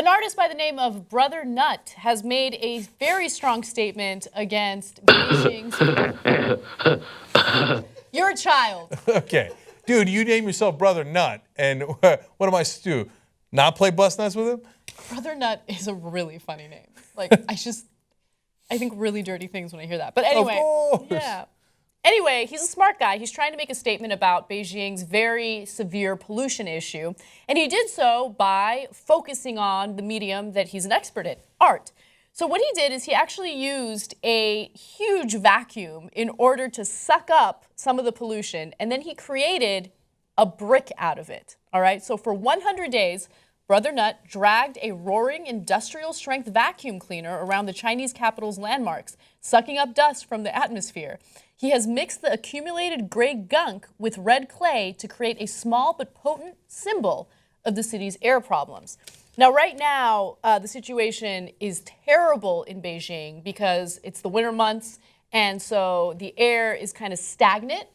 An artist by the name of Brother Nut has made a very strong statement against Beijing's... You're a child. Okay. Dude, you name yourself Brother Nut, and what am I to do? Not play bus nuts with him? Brother Nut is a really funny name. Like, I think really dirty things when I hear that. But anyway, of course. Yeah. Anyway, he's a smart guy. He's trying to make a statement about Beijing's very severe pollution issue. And he did so by focusing on the medium that he's an expert in, art. So what he did is he actually used a huge vacuum in order to suck up some of the pollution. And then he created a brick out of it. All right. So for 100 days, Brother Nut dragged a roaring industrial-strength vacuum cleaner around the Chinese capital's landmarks, sucking up dust from the atmosphere. He has mixed the accumulated gray gunk with red clay to create a small but potent symbol of the city's air problems. Now, right now, the situation is terrible in Beijing because it's the winter months, and so the air is kind of stagnant,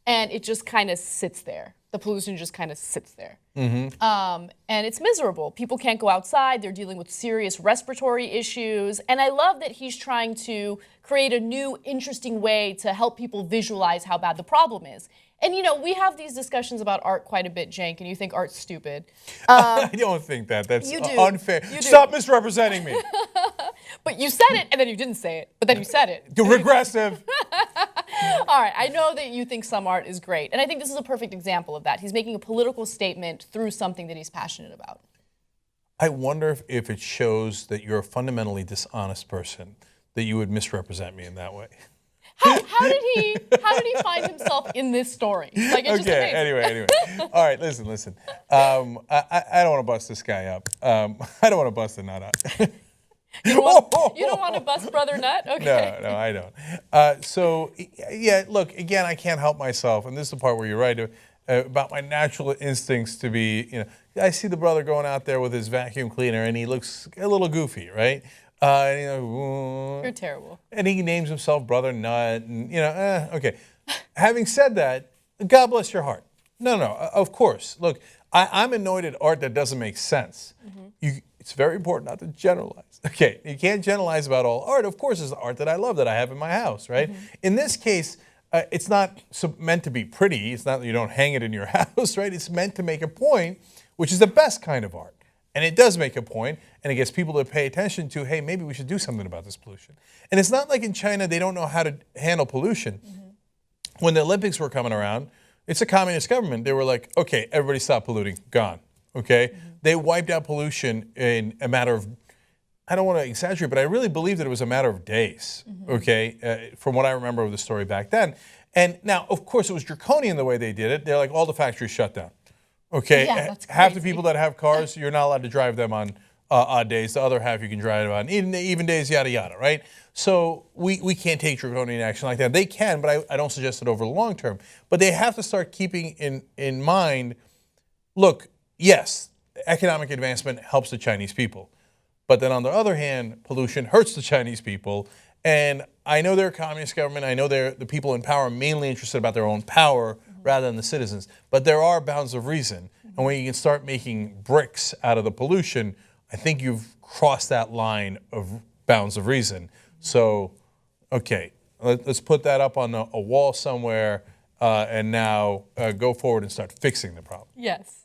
and it just kind of sits there. The pollution just kind of sits there. And it's miserable. People can't go outside. They're dealing with serious respiratory issues. And I love that he's trying to create a new, interesting way to help people visualize how bad the problem is. And, you know, we have these discussions about art quite a bit, Cenk, and you think art's stupid. I don't think that. That's unfair. You do. Stop misrepresenting me. But you said it, and then you didn't say it. But then you said it. You're regressive. All right, I know that you think some art is great, and I think this is a perfect example of that. He's making a political statement through something that he's passionate about. I wonder if it shows that you're a fundamentally dishonest person, that you would misrepresent me in that way. How did he find himself in this story? Like, it's just amazing. Anyway. All right, listen. I don't want to bust this guy up. I don't want to bust the nut up. You don't want to bust Brother Nut? Okay. No, I don't. So, yeah, look, again, I can't help myself, and this is the part where you're right, about my natural instincts to be, you know, I see the brother going out there with his vacuum cleaner, and he looks a little goofy, right? And, you know, you're terrible. And he names himself Brother Nut, and, you know, okay. Having said that, God bless your heart. No, of course. Look, I'm annoyed at art that doesn't make sense. It's very important not to generalize. Okay, you can't generalize about all art. Of course, it's art that I love, that I have in my house, right? In this case, it's not meant to be pretty. It's not that you don't hang it in your house, right? It's meant to make a point, which is the best kind of art. And it does make a point, and it gets people to pay attention to, hey, maybe we should do something about this pollution. And it's not like in China they don't know how to handle pollution. When the Olympics were coming around, it's a communist government. They were like, okay, everybody stop polluting, gone, okay? They wiped out pollution in a matter of, I don't want to exaggerate, but I really believe that it was a matter of days, okay, from what I remember of the story back then. And now, of course, it was draconian the way they did it. They're like, all the factories shut down, okay? Yeah, that's crazy. Half the people that have cars, you're not allowed to drive them on odd days. The other half you can drive on even days, yada, yada, right? So we can't take draconian action like that. They can, but I don't suggest it over the long term. But they have to start keeping in mind, look, yes, economic advancement helps the Chinese people. But then on the other hand, pollution hurts the Chinese people. And I know they're a communist government. I know the people in power are mainly interested about their own power rather than the citizens. But there are bounds of reason. And when you can start making bricks out of the pollution, I think you've crossed that line of bounds of reason. So, okay, let's put that up on a wall somewhere and now go forward and start fixing the problem. Yes.